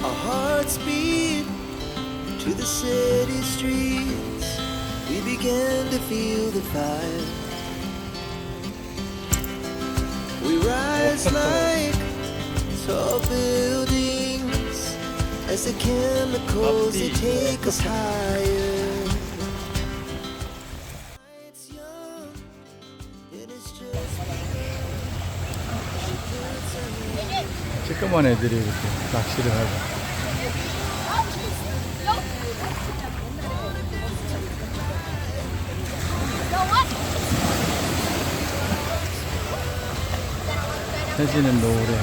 Our hearts beat to the city streets. We began to feel the fire. We rise like tall buildings as the chemicals they take us higher. It's young, it is just 쬐끄만 애들이 이렇게 낚시를 하고. 해지는 노을에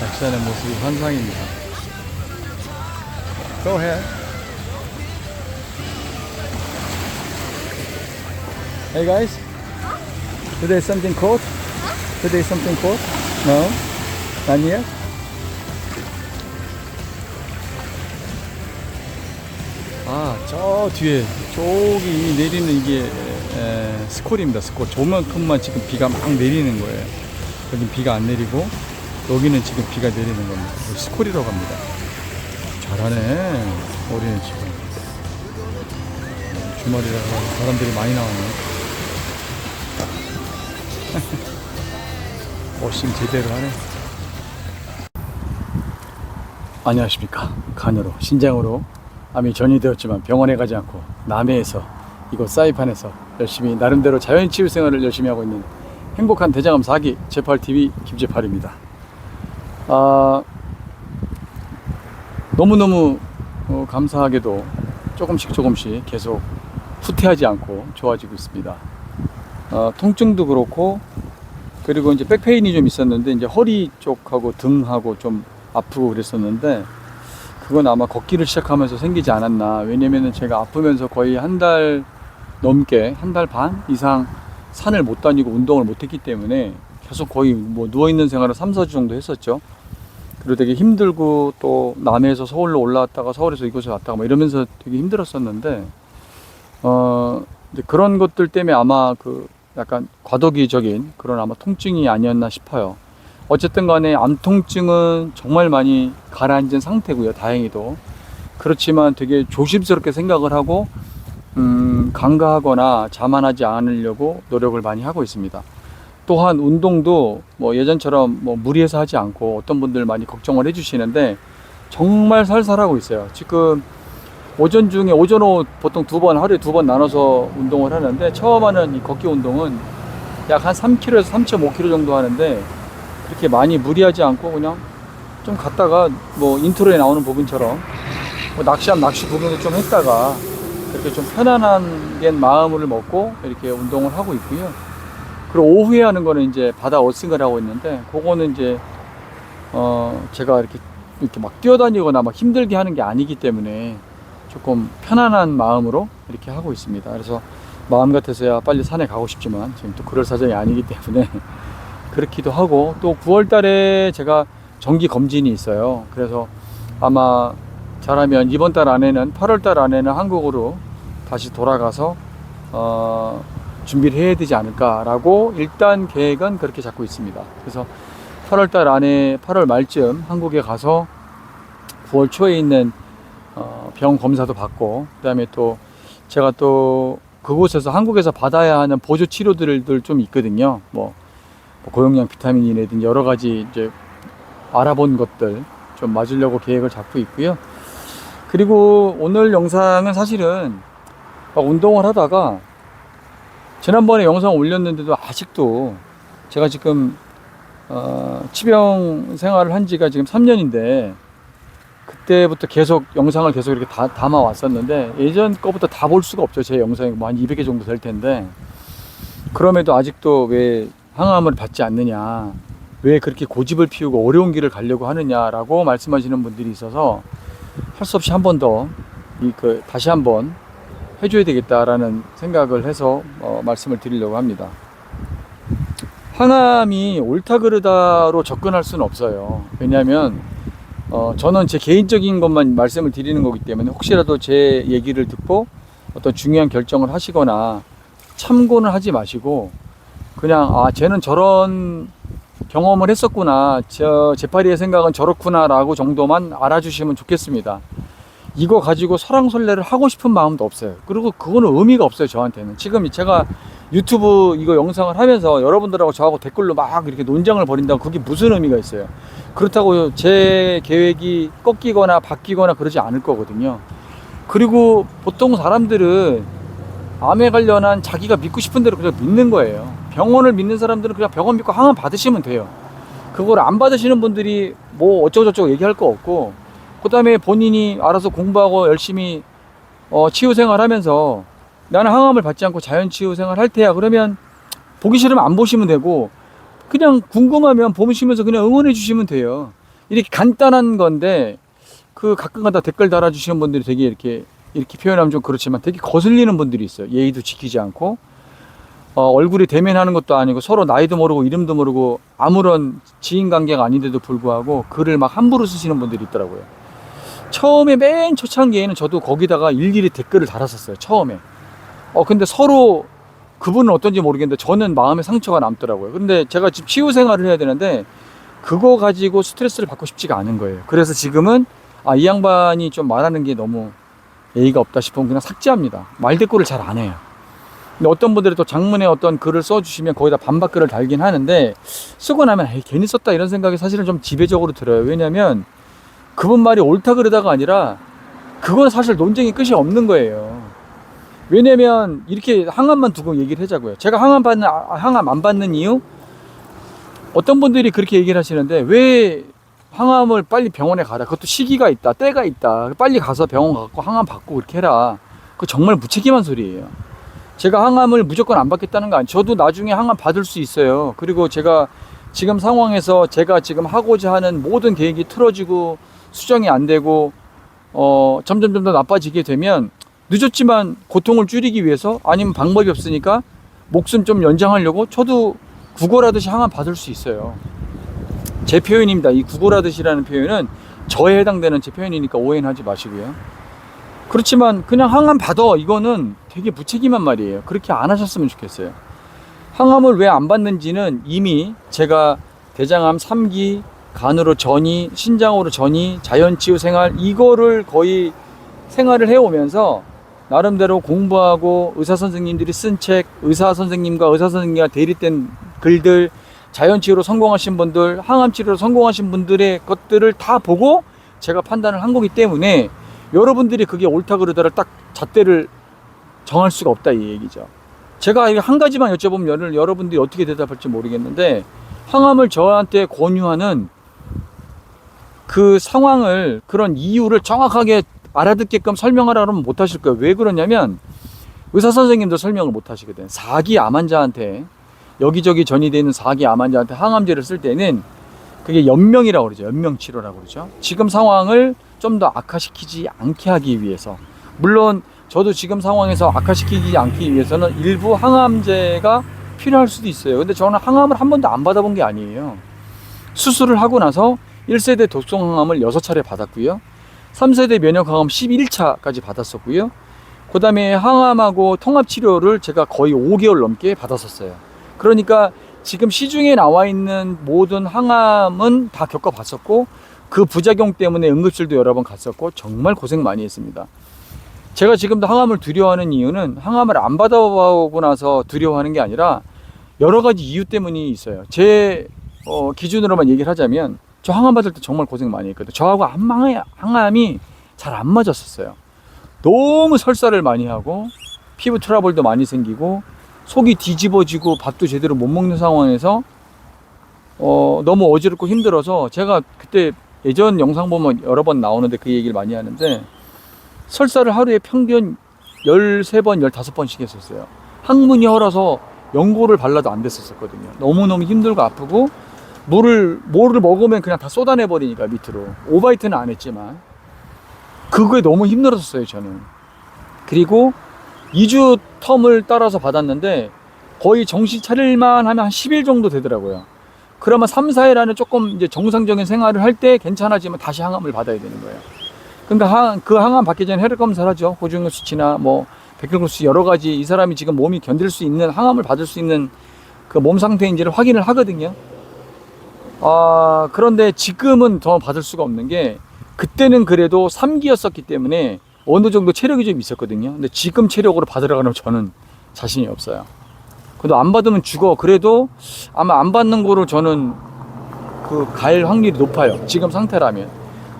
낚시하는 모습이 환상입니다. Go ahead. Hey guys, today something caught? Today something caught? No? Not yet? 아, 저 뒤에 저기 내리는 이게 스콜입니다. 스콜. 저만큼만 지금 비가 막 내리는 거예요. 여긴 비가 안 내리고 여기는 지금 비가 내리는 겁니다. 스콜이라고 합니다. 잘하네 어린애 지금. 주말이라서 사람들이 많이 나왔네. 워싱 제대로 하네. 안녕하십니까. 간으로 신장으로 암이 전이되었지만 병원에 가지 않고 남해에서 이곳 사이판에서 열심히 나름대로 자연치유 생활을 열심히 하고 있는 행복한 대장암 4기 제팔TV 김제팔입니다. 너무너무 감사하게도 조금씩 계속 후퇴하지 않고 좋아지고 있습니다. 통증도 그렇고, 그리고 이제 백페인이 좀 있었는데 이제 허리 쪽하고 등하고 좀 아프고 그랬었는데 그건 아마 걷기를 시작하면서 생기지 않았나. 왜냐면은 제가 아프면서 거의 한 달 넘게, 한 달 반 이상 산을 못 다니고 운동을 못 했기 때문에 계속 거의 뭐 누워있는 생활을 3, 4주 정도 했었죠. 그리고 되게 힘들고 또 남해에서 서울로 올라왔다가 서울에서 이곳에 왔다가 뭐 이러면서 되게 힘들었었는데, 이제 그런 것들 때문에 아마 그 약간 과도기적인 그런 아마 통증이 아니었나 싶어요. 어쨌든 간에 암 통증은 정말 많이 가라앉은 상태고요. 다행히도. 그렇지만 되게 조심스럽게 생각을 하고 간과하거나 자만하지 않으려고 노력을 많이 하고 있습니다. 또한 운동도 뭐 예전처럼 뭐 무리해서 하지 않고, 어떤 분들 많이 걱정을 해주시는데 정말 살살하고 있어요. 지금 오전 중에 오전 오후 보통 하루에 2번 나눠서 운동을 하는데, 처음 하는 이 걷기 운동은 약 한 3km에서 3.5km 정도 하는데 그렇게 많이 무리하지 않고 그냥 좀 갔다가 뭐 인트로에 나오는 부분처럼 뭐 낚시하면 낚시 구경도 좀 했다가 이렇게 좀 편안한 마음을 먹고 이렇게 운동을 하고 있고요. 그리고 오후에 하는 거는 이제 바다 어싱을 하고 있는데, 그거는 이제 제가 이렇게 막 뛰어다니거나 막 힘들게 하는 게 아니기 때문에 조금 편안한 마음으로 이렇게 하고 있습니다. 그래서 마음 같아서야 빨리 산에 가고 싶지만 지금 또 그럴 사정이 아니기 때문에 그렇기도 하고, 또 9월 달에 제가 정기 검진이 있어요. 그래서 아마 잘하면 이번 달 안에는, 8월 달 안에는 한국으로 다시 돌아가서 준비를 해야 되지 않을까라고 일단 계획은 그렇게 잡고 있습니다. 그래서 8월 달 안에, 8월 말쯤 한국에 가서 9월 초에 있는 병 검사도 받고, 그 다음에 또 제가 또 그곳에서 한국에서 받아야 하는 보조 치료들을 좀 있거든요. 뭐 고용량 비타민이라든지 여러 가지 이제 알아본 것들 좀 맞으려고 계획을 잡고 있고요. 그리고 오늘 영상은 사실은 막 운동을 하다가, 지난번에 영상 올렸는데도 아직도 제가 지금 치병 생활을 한 지가 지금 3년인데 그때부터 계속 영상을 계속 이렇게 담아 왔었는데, 예전 거부터 다 볼 수가 없죠. 제 영상이 뭐 한 200개 정도 될 텐데, 그럼에도 아직도 왜 항암을 받지 않느냐, 왜 그렇게 고집을 피우고 어려운 길을 가려고 하느냐라고 말씀하시는 분들이 있어서 할 수 없이 한 번 더 다시 한번 해줘야 되겠다라는 생각을 해서 말씀을 드리려고 합니다. 항암이 옳다 그르다로 접근할 수는 없어요. 왜냐하면 저는 제 개인적인 것만 말씀을 드리는 거기 때문에, 혹시라도 제 얘기를 듣고 어떤 중요한 결정을 하시거나 참고는 하지 마시고, 그냥 쟤는 저런 경험을 했었구나, 제파리의 생각은 저렇구나라고 정도만 알아주시면 좋겠습니다. 이거 가지고 설왕설래를 하고 싶은 마음도 없어요. 그리고 그거는 의미가 없어요, 저한테는. 지금 제가 유튜브 이거 영상을 하면서 여러분들하고 저하고 댓글로 막 이렇게 논쟁을 벌인다고 그게 무슨 의미가 있어요? 그렇다고 제 계획이 꺾이거나 바뀌거나 그러지 않을 거거든요. 그리고 보통 사람들은 암에 관련한 자기가 믿고 싶은 대로 그냥 믿는 거예요. 병원을 믿는 사람들은 그냥 병원 믿고 항암 받으시면 돼요. 그걸 안 받으시는 분들이 뭐 어쩌고저쩌고 얘기할 거 없고, 그 다음에 본인이 알아서 공부하고 열심히 치유생활 하면서 나는 항암을 받지 않고 자연치유생활 할 테야 그러면 보기 싫으면 안 보시면 되고, 그냥 궁금하면 보시면서 그냥 응원해 주시면 돼요. 이렇게 간단한 건데 그 가끔가다 댓글 달아주시는 분들이 되게 이렇게 표현하면 좀 그렇지만 되게 거슬리는 분들이 있어요. 예의도 지키지 않고 얼굴이 대면하는 것도 아니고 서로 나이도 모르고 이름도 모르고 아무런 지인관계가 아닌데도 불구하고 글을 막 함부로 쓰시는 분들이 있더라고요. 처음에 맨 초창기에는 저도 거기다가 일일이 댓글을 달았었어요. 처음에. 근데 서로 그분은 어떤지 모르겠는데 저는 마음에 상처가 남더라고요. 근데 제가 지금 치유 생활을 해야 되는데 그거 가지고 스트레스를 받고 싶지가 않은 거예요. 그래서 지금은 이 양반이 좀 말하는 게 너무 예의가 없다 싶으면 그냥 삭제합니다. 말대꾸를 잘 안 해요. 근데 어떤 분들이 또 장문에 어떤 글을 써주시면 거기다 반박글을 달긴 하는데 쓰고 나면 괜히 썼다 이런 생각이 사실은 좀 지배적으로 들어요. 왜냐면 그분 말이 옳다 그러다가 아니라 그건 사실 논쟁이 끝이 없는 거예요. 왜냐면 이렇게 항암만 두고 얘기를 하자고요. 제가 항암 안 받는 이유? 어떤 분들이 그렇게 얘기를 하시는데 왜 항암을 빨리 병원에 가라. 그것도 시기가 있다. 때가 있다. 빨리 가서 병원 가고 항암 받고 그렇게 해라. 그거 정말 무책임한 소리예요. 제가 항암을 무조건 안 받겠다는 거 아니에요. 저도 나중에 항암 받을 수 있어요. 그리고 제가 지금 상황에서 제가 지금 하고자 하는 모든 계획이 틀어지고 수정이 안 되고 점점 더 나빠지게 되면 늦었지만 고통을 줄이기 위해서 아니면 방법이 없으니까 목숨 좀 연장하려고 저도 구걸하듯이 항암 받을 수 있어요. 제 표현입니다. 이 구걸하듯이라는 표현은 저에 해당되는 제 표현이니까 오해는 하지 마시고요. 그렇지만 그냥 항암 받아 이거는 되게 무책임한 말이에요. 그렇게 안 하셨으면 좋겠어요. 항암을 왜 안 받는지는 이미 제가 대장암 3기, 간으로 전이, 신장으로 전이, 자연치유 생활 이거를 거의 생활을 해오면서 나름대로 공부하고 의사선생님들이 쓴 책, 의사선생님과 의사선생님과 대립된 글들, 자연치유로 성공하신 분들, 항암치료로 성공하신 분들의 것들을 다 보고 제가 판단을 한 거기 때문에 여러분들이 그게 옳다 그르다를 딱 잣대를 정할 수가 없다 이 얘기죠. 제가 한 가지만 여쭤보면 여러분들이 어떻게 대답할지 모르겠는데 항암을 저한테 권유하는 그 상황을 그런 이유를 정확하게 알아듣게끔 설명하라 그러면 못 하실 거예요. 왜 그러냐면 의사 선생님도 설명을 못 하시거든. 4기 암 환자한테 여기저기 전이되어 있는 4기 암 환자한테 항암제를 쓸 때는 그게 연명이라고 그러죠. 연명치료라고 그러죠. 지금 상황을 좀 더 악화시키지 않게 하기 위해서, 물론 저도 지금 상황에서 악화시키지 않기 위해서는 일부 항암제가 필요할 수도 있어요. 근데 저는 항암을 한 번도 안 받아본 게 아니에요. 수술을 하고 나서 1세대 독성 항암을 6차례 받았고요. 3세대 면역 항암 11차까지 받았었고요. 그 다음에 항암하고 통합치료를 제가 거의 5개월 넘게 받았었어요. 그러니까 지금 시중에 나와 있는 모든 항암은 다 겪어봤었고 그 부작용 때문에 응급실도 여러 번 갔었고 정말 고생 많이 했습니다. 제가 지금도 항암을 두려워하는 이유는 항암을 안 받아보고 나서 두려워하는 게 아니라 여러 가지 이유 때문이 있어요. 제 기준으로만 얘기를 하자면 저 항암 받을 때 정말 고생 많이 했거든요. 저하고 항암이 잘 안 맞았었어요. 너무 설사를 많이 하고 피부 트러블도 많이 생기고 속이 뒤집어지고 밥도 제대로 못 먹는 상황에서 너무 어지럽고 힘들어서 제가 그때 예전 영상 보면 여러 번 나오는데 그 얘기를 많이 하는데 설사를 하루에 평균 13번, 15번씩 했었어요. 항문이 헐어서 연고를 발라도 안 됐었거든요. 너무너무 힘들고 아프고 뭐를 먹으면 그냥 다 쏟아내버리니까 밑으로. 오바이트는 안 했지만 그거에 너무 힘들었어요 저는. 그리고 2주 텀을 따라서 받았는데 거의 정신 차릴만 하면 한 10일 정도 되더라고요. 그러면 3, 4일 안에 조금 이제 정상적인 생활을 할 때 괜찮아지면 다시 항암을 받아야 되는 거예요. 그러니까 그 항암 받기 전에 혈액 검사를 하죠. 호중의 수치나 뭐 백혈구수 여러 가지 이 사람이 지금 몸이 견딜 수 있는 항암을 받을 수 있는 그 몸 상태인지를 확인을 하거든요. 그런데 지금은 더 받을 수가 없는 게, 그때는 그래도 3기였었기 때문에 어느 정도 체력이 좀 있었거든요. 근데 지금 체력으로 받으러 가면 저는 자신이 없어요. 그래도 안 받으면 죽어. 그래도 아마 안 받는 거로 저는 갈 확률이 높아요. 지금 상태라면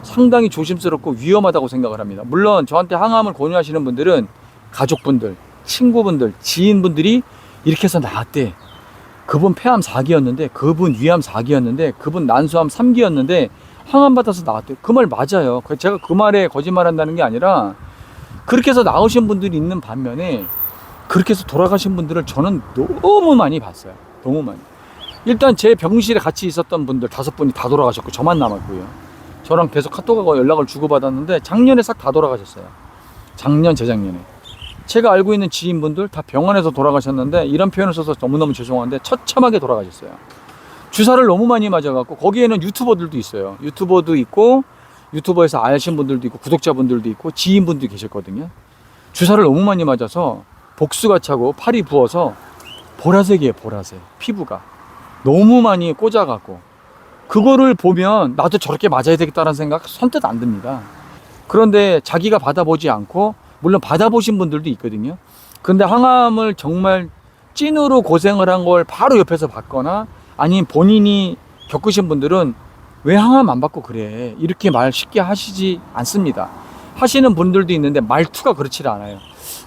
상당히 조심스럽고 위험하다고 생각을 합니다. 물론 저한테 항암을 권유하시는 분들은 가족분들, 친구분들, 지인분들이 이렇게 해서 나았대. 그분 폐암 4기였는데, 그분 위암 4기였는데, 그분 난소암 3기였는데 항암 받아서 나왔대. 그 말 맞아요. 제가 그 말에 거짓말한다는 게 아니라 그렇게 해서 나오신 분들이 있는 반면에 그렇게 해서 돌아가신 분들을 저는 너무 많이 봤어요. 너무 많이. 일단 제 병실에 같이 있었던 분들 5분이 다 돌아가셨고 저만 남았고요. 저랑 계속 카톡하고 연락을 주고받았는데 작년에 싹 다 돌아가셨어요. 작년, 재작년에. 제가 알고 있는 지인분들 다 병원에서 돌아가셨는데, 이런 표현을 써서 너무너무 죄송한데 처참하게 돌아가셨어요. 주사를 너무 많이 맞아갖고, 거기에는 유튜버들도 있어요. 유튜버도 있고, 유튜버에서 아신 분들도 있고, 구독자분들도 있고, 지인분도 계셨거든요. 주사를 너무 많이 맞아서 복수가 차고 팔이 부어서 보라색이에요. 보라색. 피부가 너무 많이 꽂아갖고, 그거를 보면 나도 저렇게 맞아야 되겠다는 생각 선뜻 안 듭니다. 그런데 자기가 받아보지 않고, 물론 받아보신 분들도 있거든요. 근데 항암을 정말 찐으로 고생을 한 걸 바로 옆에서 봤거나, 아니면 본인이 겪으신 분들은 왜 항암 안 받고 그래, 이렇게 말 쉽게 하시지 않습니다. 하시는 분들도 있는데 말투가 그렇지 않아요.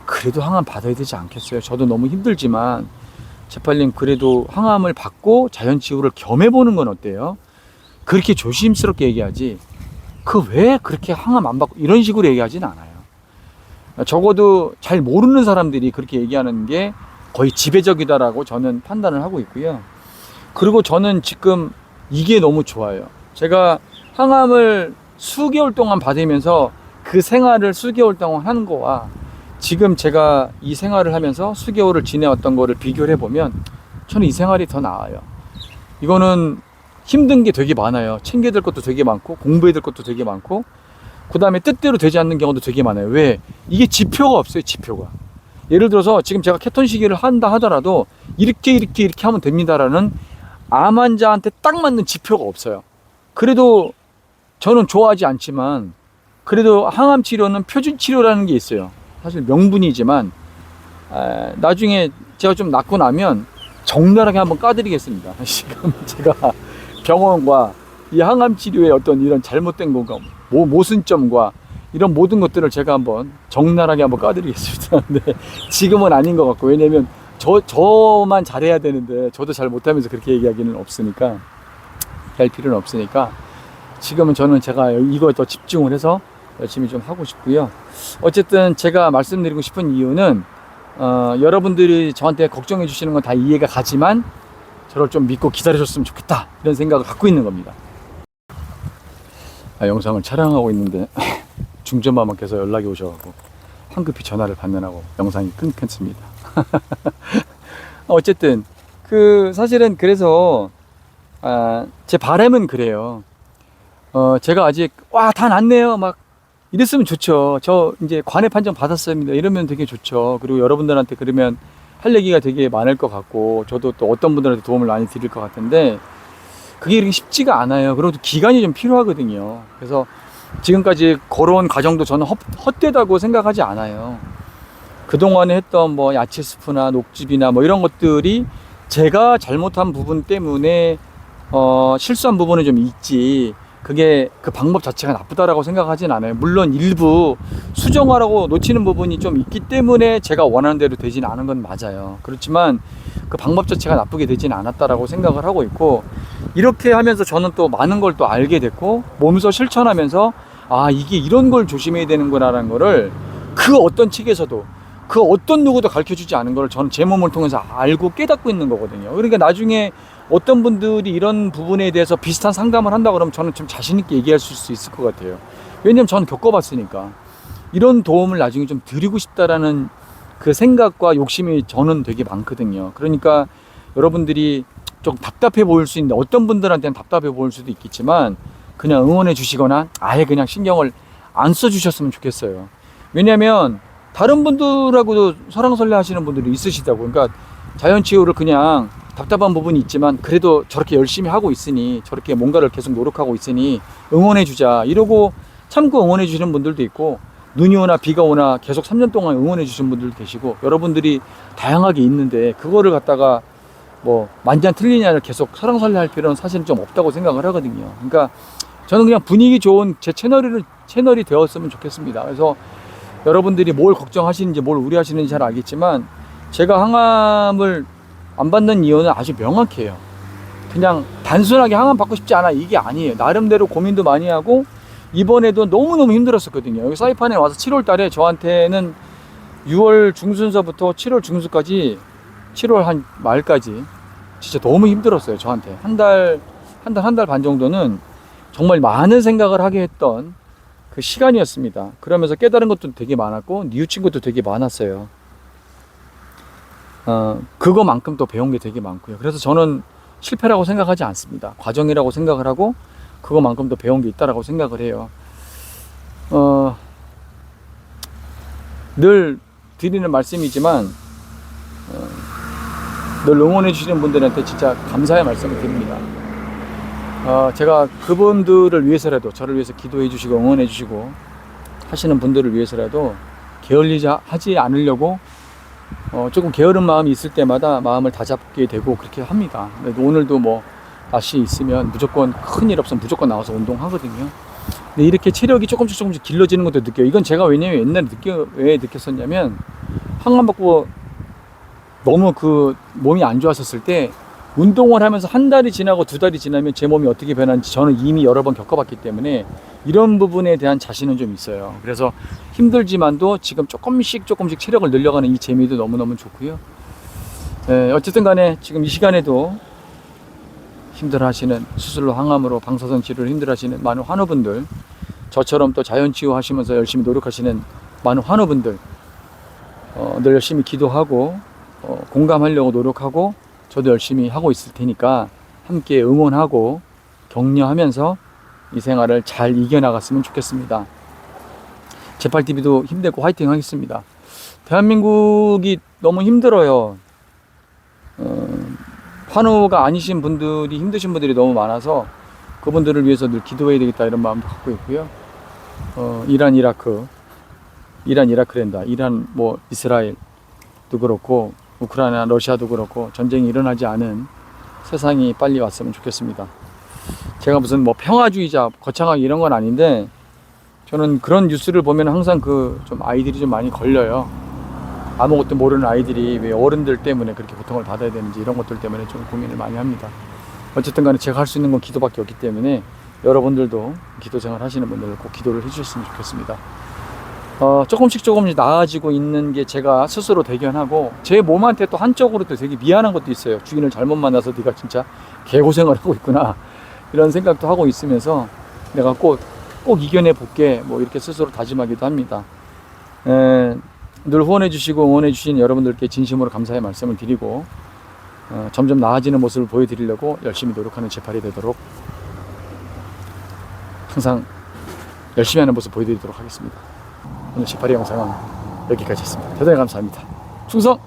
그래도 항암 받아야 되지 않겠어요? 저도 너무 힘들지만 재팔님, 그래도 항암을 받고 자연치유를 겸해보는 건 어때요? 그렇게 조심스럽게 얘기하지, 왜 그렇게 항암 안 받고 이런 식으로 얘기하진 않아요. 적어도 잘 모르는 사람들이 그렇게 얘기하는 게 거의 지배적이다라고 저는 판단을 하고 있고요. 그리고 저는 지금 이게 너무 좋아요. 제가 항암을 수개월 동안 받으면서 그 생활을 수개월 동안 하는 거와 지금 제가 이 생활을 하면서 수개월을 지내왔던 거를 비교를 해보면 저는 이 생활이 더 나아요. 이거는 힘든 게 되게 많아요. 챙겨야 될 것도 되게 많고, 공부해야 될 것도 되게 많고, 그 다음에 뜻대로 되지 않는 경우도 되게 많아요. 왜? 이게 지표가 없어요. 지표가. 예를 들어서 지금 제가 케톤 시기를 한다 하더라도 이렇게 하면 됩니다라는 암 환자한테 딱 맞는 지표가 없어요. 그래도 저는 좋아하지 않지만, 그래도 항암 치료는 표준 치료라는 게 있어요. 사실 명분이지만, 나중에 제가 좀 낫고 나면 적나라하게 한번 까드리겠습니다. 지금 제가 병원과 이 항암 치료의 어떤 이런 잘못된 건가, 모순점과 이런 모든 것들을 제가 한번 적나라하게 한번 까드리겠습니다. 근데 지금은 아닌 것 같고, 왜냐면 저만 잘해야 되는데 저도 잘 못하면서 그렇게 얘기하기는 없으니까, 할 필요는 없으니까 지금은 저는 제가 이거에 더 집중을 해서 열심히 좀 하고 싶고요. 어쨌든 제가 말씀드리고 싶은 이유는 여러분들이 저한테 걱정해 주시는 건 다 이해가 가지만 저를 좀 믿고 기다려줬으면 좋겠다, 이런 생각을 갖고 있는 겁니다. 영상을 촬영하고 있는데 중전마마께서 연락이 오셔가지고 황급히 전화를 받느라고 영상이 끊겼습니다. 어쨌든 사실은 그래서 제 바람은 그래요. 제가 아직 다 낫네요 막 이랬으면 좋죠. 저 이제 관해 판정 받았습니다 이러면 되게 좋죠. 그리고 여러분들한테 그러면 할 얘기가 되게 많을 것 같고, 저도 또 어떤 분들한테 도움을 많이 드릴 것 같은데 그게 이렇게 쉽지가 않아요. 그리고 기간이 좀 필요하거든요. 그래서 지금까지 걸어온 과정도 저는 헛되다고 생각하지 않아요. 그동안에 했던 뭐 야채 스프나 녹즙이나 뭐 이런 것들이 제가 잘못한 부분 때문에 실수한 부분이 좀 있지, 그게 그 방법 자체가 나쁘다라고 생각하진 않아요. 물론 일부 수정하라고 놓치는 부분이 좀 있기 때문에 제가 원하는 대로 되진 않은 건 맞아요. 그렇지만 그 방법 자체가 나쁘게 되진 않았다라고 생각을 하고 있고, 이렇게 하면서 저는 또 많은 걸 또 알게 됐고, 몸소 실천하면서 이게 이런 걸 조심해야 되는구나라는 거를 그 어떤 책에서도 그 어떤 누구도 가르쳐주지 않은 걸 저는 제 몸을 통해서 알고 깨닫고 있는 거거든요. 그러니까 나중에 어떤 분들이 이런 부분에 대해서 비슷한 상담을 한다 그러면 저는 좀 자신 있게 얘기할 수 있을 것 같아요. 왜냐면 저는 겪어봤으니까. 이런 도움을 나중에 좀 드리고 싶다라는 그 생각과 욕심이 저는 되게 많거든요. 그러니까 여러분들이 좀 답답해 보일 수 있는데, 어떤 분들한테는 답답해 보일 수도 있겠지만 그냥 응원해 주시거나 아예 그냥 신경을 안 써주셨으면 좋겠어요. 왜냐면 다른 분들하고도 설왕설래 하시는 분들이 있으시다고. 그러니까 자연치유를 그냥 답답한 부분이 있지만 그래도 저렇게 열심히 하고 있으니, 저렇게 뭔가를 계속 노력하고 있으니 응원해 주자 이러고 참고 응원해 주시는 분들도 있고, 눈이 오나 비가 오나 계속 3년 동안 응원해 주신 분들도 계시고, 여러분들이 다양하게 있는데 그거를 갖다가 뭐 만장 틀리냐를 계속 설왕설래 할 필요는 사실은 좀 없다고 생각을 하거든요. 그러니까 저는 그냥 분위기 좋은 제 채널이 되었으면 좋겠습니다. 그래서 여러분들이 뭘 걱정하시는지 뭘 우려하시는지 잘 알겠지만, 제가 항암을 안 받는 이유는 아주 명확해요. 그냥 단순하게 항암 받고 싶지 않아 이게 아니에요. 나름대로 고민도 많이 하고, 이번에도 너무너무 힘들었었거든요. 여기 사이판에 와서 7월 달에 저한테는 6월 중순서부터 7월 중순까지, 7월 한 말까지 진짜 너무 힘들었어요. 저한테 한 달 반 정도는 정말 많은 생각을 하게 했던 그 시간이었습니다. 그러면서 깨달은 것도 되게 많았고 뉘우친 것도 되게 많았어요. 그거만큼 또 배운 게 되게 많고요. 그래서 저는 실패라고 생각하지 않습니다. 과정이라고 생각을 하고 그거만큼 또 배운 게 있다라고 생각을 해요. 늘 드리는 말씀이지만 늘 응원해 주시는 분들한테 진짜 감사의 말씀을 드립니다. 제가 그분들을 위해서라도, 저를 위해서 기도해 주시고 응원해 주시고 하시는 분들을 위해서라도 게을리하지 않으려고 조금 게으른 마음이 있을 때마다 마음을 다잡게 되고 그렇게 합니다. 오늘도 뭐 날씨 있으면 무조건, 큰일 없으면 무조건 나와서 운동하거든요. 근데 이렇게 체력이 조금씩 길러지는 것도 느껴요. 이건 제가 왜냐면 옛날에 왜 느꼈었냐면, 항암 받고 너무 그 몸이 안 좋았었을 때 운동을 하면서 한 달이 지나고 두 달이 지나면 제 몸이 어떻게 변하는지 저는 이미 여러 번 겪어봤기 때문에 이런 부분에 대한 자신은 좀 있어요. 그래서 힘들지만도 지금 조금씩 체력을 늘려가는 이 재미도 너무너무 좋고요. 어쨌든 간에 지금 이 시간에도 힘들어하시는, 수술로 항암으로 방사선 치료를 힘들어하시는 많은 환우분들, 저처럼 또 자연치유 하시면서 열심히 노력하시는 많은 환우분들, 늘 열심히 기도하고 공감하려고 노력하고 저도 열심히 하고 있을 테니까 함께 응원하고 격려하면서 이 생활을 잘 이겨나갔으면 좋겠습니다. 제팔TV도 힘내고 화이팅 하겠습니다. 대한민국이 너무 힘들어요. 환우가 아니신 분들이, 힘드신 분들이 너무 많아서 그분들을 위해서 늘 기도해야 되겠다 이런 마음도 갖고 있고요. 이란 이라크랜다. 이란 뭐 이스라엘도 그렇고 우크라이나 러시아도 그렇고 전쟁이 일어나지 않은 세상이 빨리 왔으면 좋겠습니다. 제가 무슨 뭐 평화주의자 거창하게 이런 건 아닌데, 저는 그런 뉴스를 보면 항상 좀 아이들이 좀 많이 걸려요. 아무것도 모르는 아이들이 왜 어른들 때문에 그렇게 고통을 받아야 되는지, 이런 것들 때문에 좀 고민을 많이 합니다. 어쨌든 간에 제가 할 수 있는 건 기도밖에 없기 때문에 여러분들도 기도 생활 하시는 분들 꼭 기도를 해주셨으면 좋겠습니다. 조금씩 나아지고 있는 게 제가 스스로 대견하고, 제 몸한테 또 한쪽으로 또 되게 미안한 것도 있어요. 주인을 잘못 만나서 네가 진짜 개고생을 하고 있구나 이런 생각도 하고 있으면서 내가 꼭 이겨내 볼게 뭐 이렇게 스스로 다짐하기도 합니다. 늘 후원해 주시고 응원해 주신 여러분들께 진심으로 감사의 말씀을 드리고, 점점 나아지는 모습을 보여드리려고 열심히 노력하는 제팔이 되도록 항상 열심히 하는 모습 보여드리도록 하겠습니다. 오늘 제팔이 영상은 여기까지였습니다. 대단히 감사합니다. 충성!